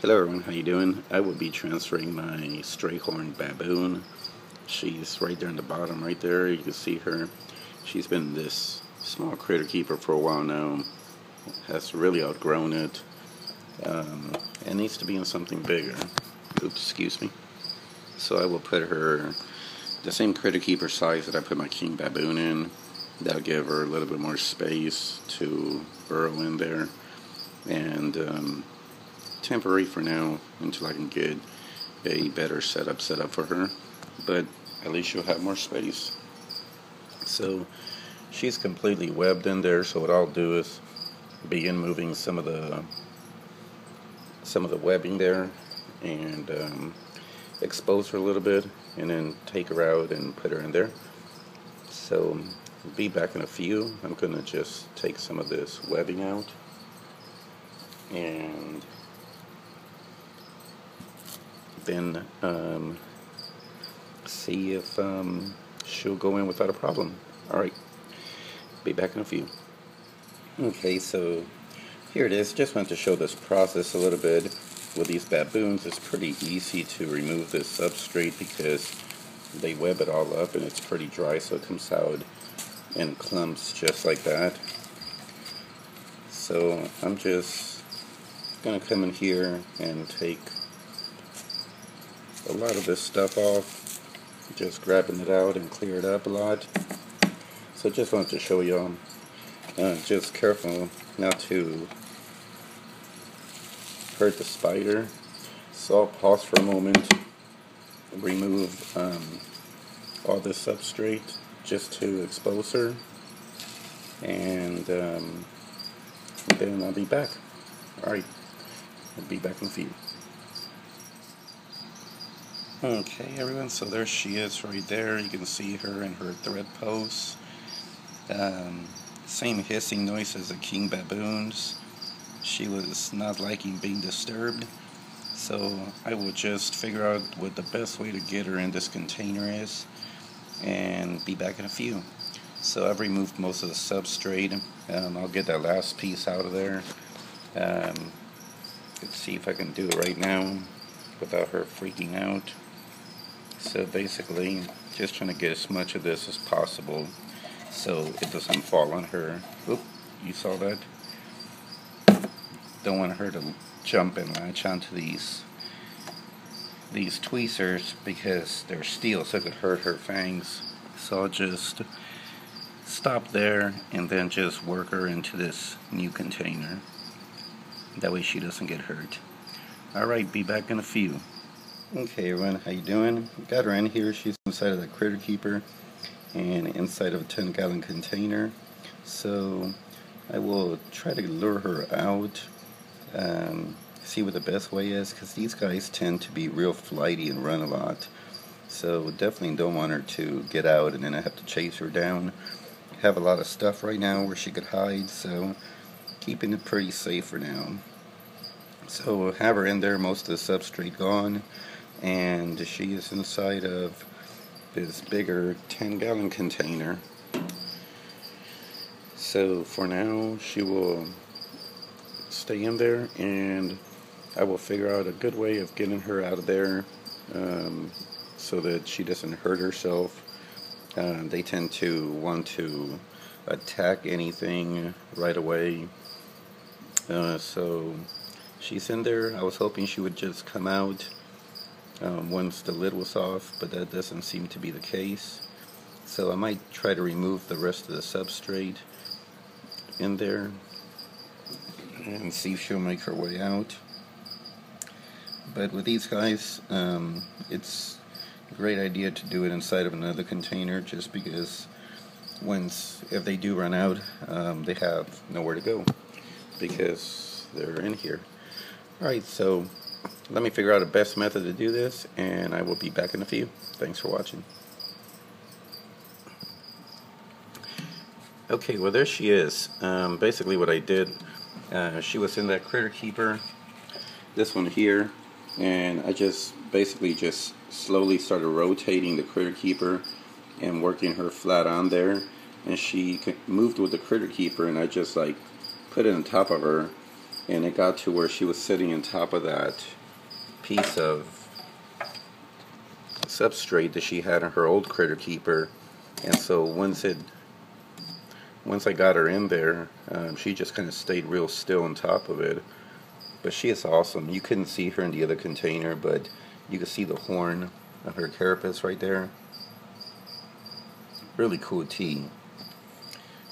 Hello everyone, how you doing? I will be transferring my straight-horned baboon. She's right there in the bottom, right there. You can see her. She's been this small critter keeper for a while now. Has really outgrown it. And needs to be in something bigger. Oops, excuse me. So I will put her the same critter keeper size that I put my king baboon in. That'll give her a little bit more space to burrow in there. And temporary for now until I can get a better setup set up for her, but at least she'll have more space. So she's completely webbed in there, so what I'll do is begin moving some of the webbing there and expose her a little bit, and then take her out and put her in there. So be back in a few. I'm going to just take some of this webbing out and then see if she'll go in without a problem. Alright, be back in a few. Okay, so here it is. Just wanted to show this process a little bit. With these baboons, it's pretty easy to remove this substrate because they web it all up and it's pretty dry, so it comes out in clumps just like that. So I'm just going to come in here and take a lot of this stuff off, just grabbing it out and clear it up a lot. So just wanted to show y'all, just careful not to hurt the spider. So I'll pause for a moment, remove all this substrate just to expose her, and then I'll be back. Alright, I'll be back in a few. Okay everyone, so there she is right there. You can see her in her thread posts. Same hissing noise as the king baboons. She was not liking being disturbed, so I will just figure out what the best way to get her in this container is and be back in a few. So I've removed most of the substrate. I'll get that last piece out of there. Let's see if I can do it right now without her freaking out. So basically, just trying to get as much of this as possible so it doesn't fall on her. Oop, you saw that? Don't want her to jump and latch onto these tweezers because they're steel, so it could hurt her fangs. So I'll just stop there and then just work her into this new container. That way she doesn't get hurt. Alright, be back in a few. Okay everyone, how you doing? Got her in here. She's inside of the critter keeper and inside of a 10-gallon container. So I will try to lure her out, see what the best way is, because these guys tend to be real flighty and run a lot. So definitely don't want her to get out and then I have to chase her down. Have a lot of stuff right now where she could hide, so keeping it pretty safe for now. So we'll have her in there, most of the substrate gone, and she is inside of this bigger 10-gallon container. So for now she will stay in there, and I will figure out a good way of getting her out of there so that she doesn't hurt herself. They tend to want to attack anything right away. So she's in there. I was hoping she would just come out once the lid was off, but that doesn't seem to be the case. So I might try to remove the rest of the substrate in there and see if she'll make her way out. But with these guys, it's a great idea to do it inside of another container, just because if they do run out, they have nowhere to go because they're in here. Alright, so let me figure out the best method to do this, and I will be back in a few. Thanks for watching. Okay, well there she is. Basically what I did, she was in that critter keeper, this one here, and I just basically just slowly started rotating the critter keeper and working her flat on there, and she moved with the critter keeper, and I just like put it on top of her and it got to where she was sitting on top of that piece of substrate that she had in her old critter keeper. And so once I got her in there, she just kind of stayed real still on top of it. But she is awesome. You couldn't see her in the other container, but you could see the horn of her carapace right there. Really cool tea.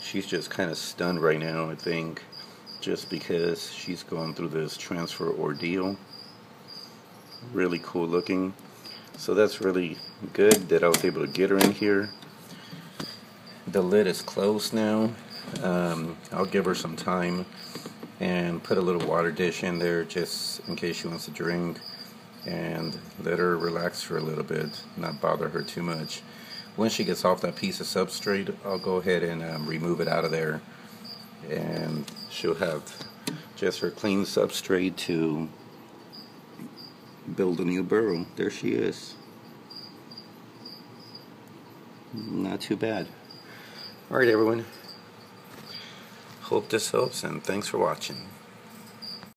She's just kind of stunned right now, I think, just because she's going through this transfer ordeal. Really cool looking. So that's really good that I was able to get her in here. The lid is closed now. I'll give her some time and put a little water dish in there just in case she wants to drink, and let her relax for a little bit, not bother her too much. When she gets off that piece of substrate, I'll go ahead and remove it out of there, and she'll have just her clean substrate to build a new burrow. There she is. Not too bad. Alright everyone, hope this helps, and thanks for watching.